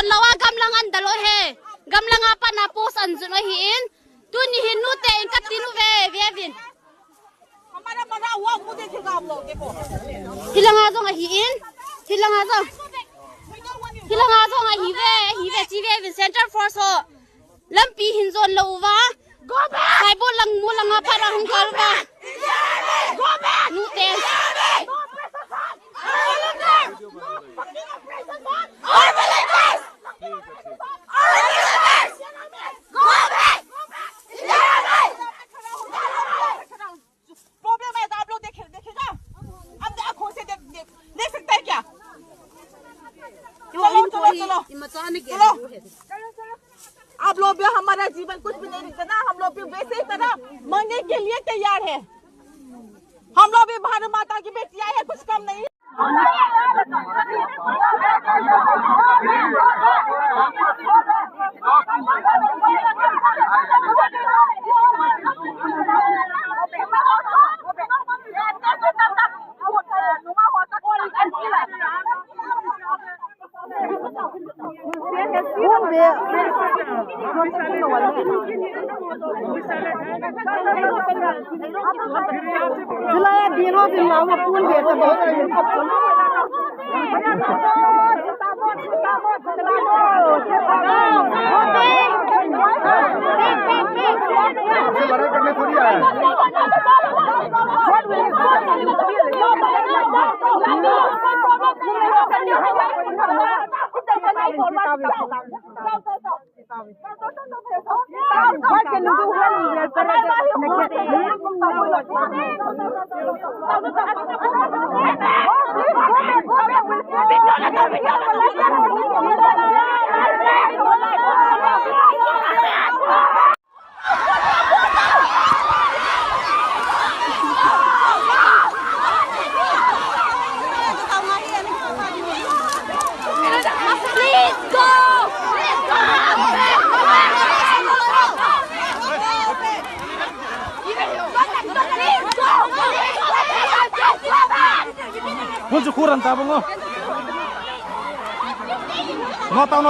zon lawa gamlang an dalo he gamlang apa na pos an zon hi in tu ni hin nu te in katinu ve vin हमारा बड़ा हुआ मुझे देखिएगा आप लोग देखो hilanga zong hi in hilanga zong hi ve chi ve center force ho lampi hin zon lo wa go back sai bo lang mu lang apa rang kal ba go back nu te problem है तो आप लोग देखिएगा आप आंखों से देख सकते हैं क्या चलो आप लोग भी हमारा जीवन कुछ भी नहीं करना हम लोग भी वैसे ही तरह मरने के लिए तैयार है हम लोग भी भारत माता की बेटियां है कुछ कम नहीं Sila biro bilawa pun dia sebab Muncul kurang tabung oh. Nota.